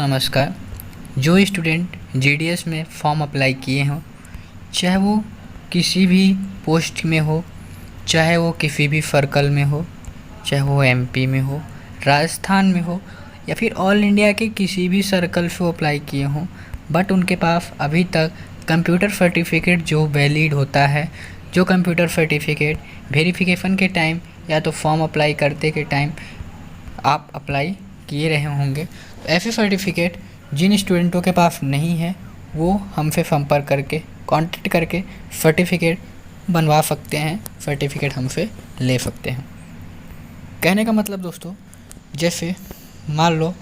नमस्कार। जो student GDS में फॉर्म अप्लाई किए हों, चाहे वो किसी भी पोस्ट में हो, चाहे वो किसी भी सर्कल में हो, चाहे वो एमपी में हो, राजस्थान में हो या फिर ऑल इंडिया के किसी भी सर्कल से अप्लाई किए हों, बट उनके पास अभी तक कंप्यूटर सर्टिफिकेट जो वैलिड होता है, जो कंप्यूटर सर्टिफिकेट वेरिफिकेशन के टाइम या तो फॉर्म अप्लाई करते के टाइम आप अप्लाई किए रहे होंगे, तो ऐसे सर्टिफिकेट जिन स्टूडेंटों के पास नहीं है वो हमसे संपर्क करके कांटेक्ट करके सर्टिफिकेट बनवा सकते हैं, सर्टिफिकेट हमसे ले सकते हैं। कहने का मतलब दोस्तों, जैसे मान लो,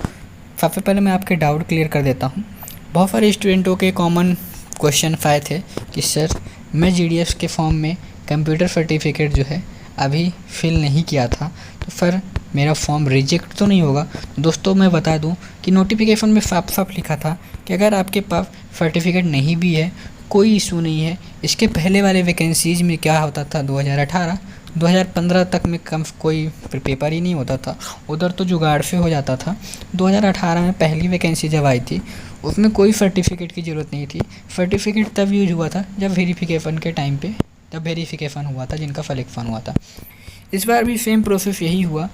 सबसे पहले मैं आपके डाउट क्लियर कर देता हूँ। बहुत सारे स्टूडेंटों के कॉमन क्वेश्चन आए थे कि सर मैं जीडीएस के फॉर्म में कंप्यूटर सर्टिफिकेट जो है अभी फिल नहीं किया था, तो सर मेरा फॉर्म रिजेक्ट तो नहीं होगा। दोस्तों मैं बता दूं कि नोटिफिकेशन में साफ साफ लिखा था कि अगर आपके पास सर्टिफिकेट नहीं भी है कोई इशू नहीं है। इसके पहले वाले वैकेंसीज़ में क्या होता था, 2018 2015 तक में कम कोई पेपर ही नहीं होता था, उधर तो जुगाड़ से हो जाता था। 2018 में पहली वैकेंसी जब आई थी उसमें कोई सर्टिफिकेट की ज़रूरत नहीं थी। सर्टिफिकेट तब यूज हुआ था जब वेरिफिकेशन के टाइम पे तब वेरिफिकेशन हुआ था, जिनका सिलेक्शन हुआ था। इस बार भी सेम प्रोसेस यही हुआ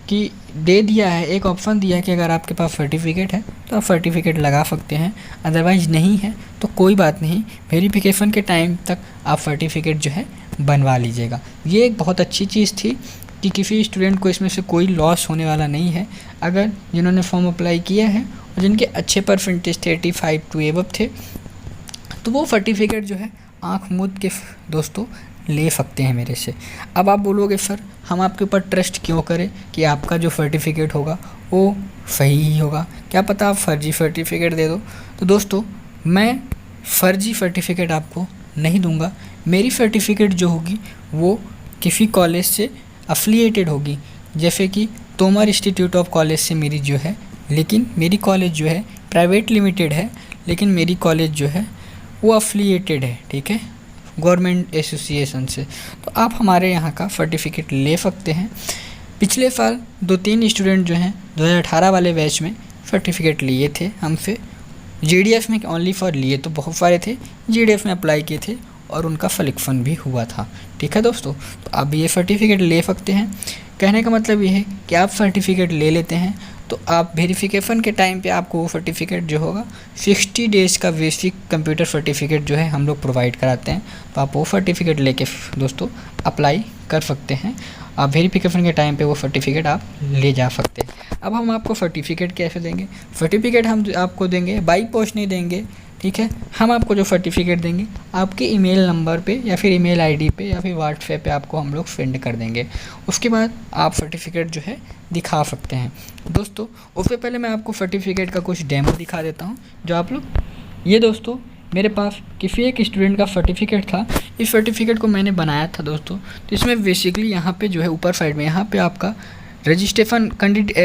कि दे दिया है, एक ऑप्शन दिया है कि अगर आपके पास सर्टिफिकेट है तो आप सर्टिफिकेट लगा सकते हैं, अदरवाइज़ नहीं है तो कोई बात नहीं, वेरिफिकेशन के टाइम तक आप सर्टिफिकेट जो है बनवा लीजिएगा। ये एक बहुत अच्छी चीज़ थी कि किसी स्टूडेंट को इसमें से कोई लॉस होने वाला नहीं है। अगर जिन्होंने फॉर्म अप्लाई किया है और जिनके अच्छे परसेंटेज 35 टू एबव थे, तो वो सर्टिफिकेट जो है आँख मूंद के दोस्तों ले सकते हैं मेरे से। अब आप बोलोगे सर हम आपके ऊपर ट्रस्ट क्यों करें कि आपका जो सर्टिफिकेट होगा वो सही ही होगा, क्या पता आप फर्जी सर्टिफिकेट दे दो। तो दोस्तों मैं फर्जी सर्टिफिकेट आपको नहीं दूंगा। मेरी सर्टिफिकेट जो होगी वो किसी कॉलेज से अफिलिएटेड होगी, जैसे कि तोमर इंस्टीट्यूट ऑफ कॉलेज से मेरी जो है, लेकिन मेरी कॉलेज जो है प्राइवेट लिमिटेड है, लेकिन मेरी कॉलेज जो है वो अफिलिएटेड है, ठीक है, गवर्नमेंट एसोसिएशन से। तो आप हमारे यहाँ का सर्टिफिकेट ले सकते हैं। पिछले साल 2-3 स्टूडेंट जो हैं 2018 वाले बैच में सर्टिफिकेट लिए थे हमसे। जीडीएस में ओनली फॉर लिए तो बहुत सारे थे, जीडीएस में अप्लाई किए थे और उनका सिलेक्शन भी हुआ था, ठीक है दोस्तों। तो आप ये सर्टिफिकेट ले सकते हैं। कहने का मतलब ये है कि आप सर्टिफिकेट ले लेते हैं तो आप वेरिफिकेशन के टाइम पे आपको वो सर्टिफिकेट जो होगा 60 डेज़ का बेसिक कंप्यूटर सर्टिफिकेट जो है हम लोग प्रोवाइड कराते हैं, तो आप वो सर्टिफिकेट लेके दोस्तों अप्लाई कर सकते हैं। आप वेरिफिकेशन के टाइम पे वो सर्टिफिकेट आप ले जा सकते हैं। अब हम आपको सर्टिफिकेट कैसे देंगे? सर्टिफिकेट हम आपको देंगे बाई पोस्ट नहीं देंगे, ठीक है। हम आपको जो सर्टिफिकेट देंगे आपके ईमेल नंबर पे या फिर ईमेल आईडी पे या फिर व्हाट्सएप पे आपको हम लोग सेंड कर देंगे। उसके बाद आप सर्टिफिकेट जो है दिखा सकते हैं। दोस्तों उससे पहले मैं आपको सर्टिफिकेट का कुछ डेमो दिखा देता हूँ जो आप लोग, ये दोस्तों मेरे पास किसी एक स्टूडेंट का सर्टिफिकेट था। इस सर्टिफिकेट को मैंने बनाया था दोस्तों। तो इसमें बेसिकली यहाँ पे जो है ऊपर साइड में यहाँ पे आपका रजिस्ट्रेशन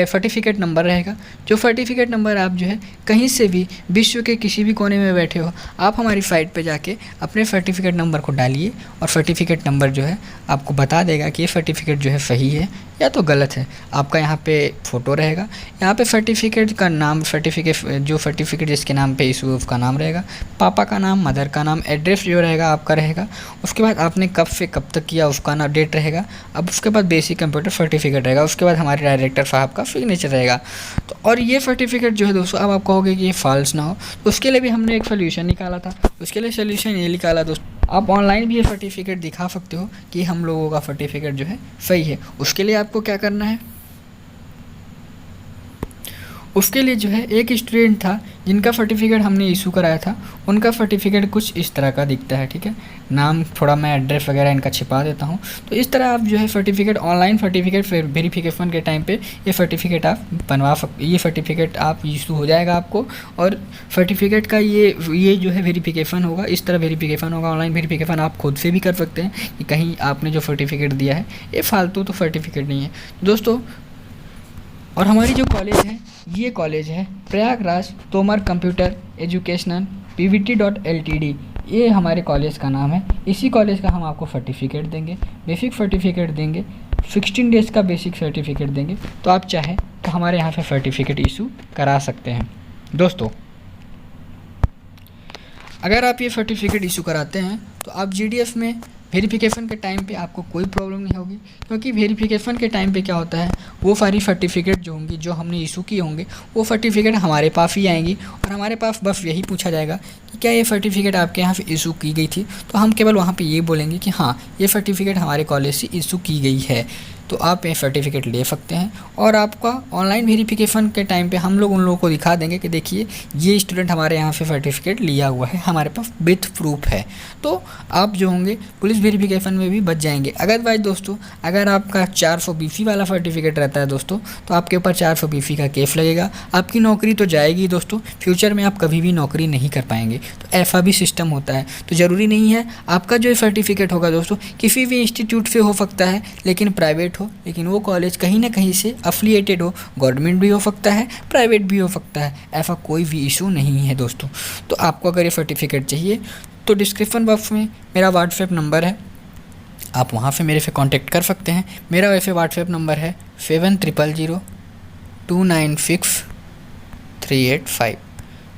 सर्टिफिकेट नंबर रहेगा। जो सर्टिफिकेट नंबर आप जो है कहीं से भी विश्व के किसी भी कोने में बैठे हो, आप हमारी साइट पे जाके अपने सर्टिफिकेट नंबर को डालिए और सर्टिफिकेट नंबर जो है आपको बता देगा कि ये सर्टिफिकेट जो है सही है या तो गलत है। आपका यहाँ पे फ़ोटो रहेगा, यहाँ पे सर्टिफिकेट का नाम, जो सर्टिफिकेट जिसके नाम पे इशू उसका नाम रहेगा, पापा का नाम, मदर का नाम, एड्रेस जो रहेगा आपका रहेगा। उसके बाद आपने कब से कब तक किया उसका ना डेट रहेगा। अब उसके बाद बेसिक कंप्यूटर सर्टिफिकेट रहेगा, उसके बाद हमारे डायरेक्टर साहब का सिग्नेचर रहेगा। तो और ये सर्टिफिकेट जो है दोस्तों, अब आप कहोगे कि ये फॉल्स ना हो, तो उसके लिए भी हमने एक सोल्यूशन निकाला था। उसके लिए सोल्यूशन ये निकाला दोस्तों, आप ऑनलाइन भी ये सर्टिफिकेट दिखा सकते हो कि हम लोगों का सर्टिफिकेट जो है सही है। उसके लिए आपको क्या करना है, उसके लिए जो है एक स्टूडेंट था जिनका सर्टिफिकेट हमने इशू कराया था, उनका सर्टिफिकेट कुछ इस तरह का दिखता है, ठीक है। नाम थोड़ा मैं एड्रेस वगैरह इनका छिपा देता हूँ। तो इस तरह आप जो है सर्टिफिकेट, ऑनलाइन सर्टिफिकेट वेरिफिकेशन के टाइम पे ये सर्टिफिकेट आप बनवा सकते, ये सर्टिफिकेट आप इशू हो जाएगा आपको। और सर्टिफिकेट का ये जो है वेरिफिकेशन होगा, इस तरह वेरिफिकेशन होगा। ऑनलाइन वेरिफिकेशन आप खुद से भी कर सकते हैं कि कहीं आपने जो सर्टिफिकेट दिया है ये फालतू तो सर्टिफिकेट नहीं है दोस्तों। और हमारी जो कॉलेज है, ये कॉलेज है Prayagraj Tomar computer educational pvt.ltd, ये हमारे कॉलेज का नाम है। इसी कॉलेज का हम आपको सर्टिफिकेट देंगे, बेसिक सर्टिफिकेट देंगे, 16 डेज़ का बेसिक सर्टिफिकेट देंगे। तो आप चाहें तो हमारे यहाँ से सर्टिफिकेट इशू करा सकते हैं। दोस्तों, अगर आप ये सर्टिफिकेट इशू कराते हैं तो आप जीडीएस में वेरिफिकेशन के टाइम पे आपको कोई प्रॉब्लम नहीं होगी, क्योंकि वेरिफिकेशन के टाइम पे क्या होता है, वो सारी सर्टिफिकेट जो होंगी, जो हमने इशू किए होंगे, वो सर्टिफिकेट हमारे पास ही आएंगी और हमारे पास बस यही पूछा जाएगा कि क्या ये सर्टिफिकेट आपके यहाँ से इशू की गई थी, तो हम केवल वहाँ पे ये बोलेंगे कि हाँ, ये सर्टिफिकेट हमारे कॉलेज से इशू की गई है, तो आप ये सर्टिफिकेट ले सकते हैं। और आपका ऑनलाइन वेरिफिकेशन के टाइम पे हम लोग उन लोगों को दिखा देंगे कि देखिए ये स्टूडेंट हमारे यहाँ से सर्टिफिकेट लिया हुआ है, हमारे पास विथ प्रूफ है, तो आप जो होंगे पुलिस वेरिफिकेशन में भी बच जाएंगे। अदरवाइज दोस्तों, अगर आपका 420 वाला सर्टिफिकेट रहता है दोस्तों, तो आपके ऊपर 420 का केस लगेगा, आपकी नौकरी तो जाएगी दोस्तों, फ्यूचर में आप कभी भी नौकरी नहीं कर पाएंगे। तो ऐसा भी सिस्टम होता है। तो ज़रूरी नहीं है आपका जो सर्टिफिकेट होगा दोस्तों किसी भी इंस्टीट्यूट से हो सकता है, लेकिन प्राइवेट हो, लेकिन वो कॉलेज कहीं ना कहीं से अफिलिएटेड हो, गवर्नमेंट भी हो सकता है, प्राइवेट भी हो सकता है, ऐसा कोई भी इशू नहीं है दोस्तों। तो आपको अगर ये सर्टिफिकेट चाहिए तो डिस्क्रिप्शन बॉक्स में मेरा व्हाट्सएप नंबर है, आप वहाँ से मेरे से कांटेक्ट कर सकते हैं। मेरा वैसे व्हाट्सएप नंबर है 7002963885,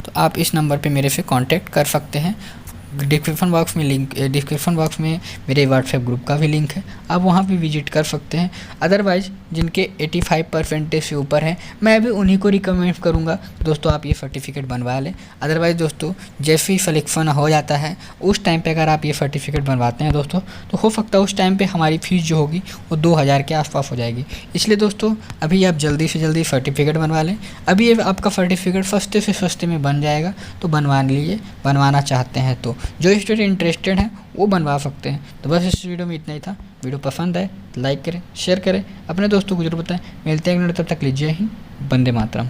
तो आप इस नंबर पे मेरे से कांटेक्ट कर सकते हैं। डिस्क्रिप्शन बॉक्स में मेरे व्हाट्सएप ग्रुप का भी लिंक है, आप वहाँ भी विजिट कर सकते हैं। अदरवाइज़ जिनके 85% से ऊपर हैं, मैं भी उन्हीं को रिकमेंड करूँगा दोस्तों आप ये सर्टिफिकेट बनवा लें। अदरवाइज़ दोस्तों, जैसे ही सिलेक्शन हो जाता है उस टाइम पे अगर आप ये सर्टिफिकेट बनवाते हैं दोस्तों, तो हो सकता है उस टाइम पे हमारी फ़ीस जो होगी वो 2000 के आसपास हो जाएगी। इसलिए दोस्तों अभी आप जल्दी से जल्दी सर्टिफिकेट बनवा लें। अभी ये आपका सर्टिफिकेट सस्ते से सस्ते में बन जाएगा, तो बनवा लीजिए, बनवाना चाहते हैं तो। जो स्टूडेंट इंटरेस्टेड हैं वो बनवा सकते हैं। तो बस इस वीडियो में इतना ही था। वीडियो पसंद आए लाइक करें, शेयर करें, अपने दोस्तों को जरूर बताएं। मिलते हैं, तब तक लीजिए ही, वंदे मातरम।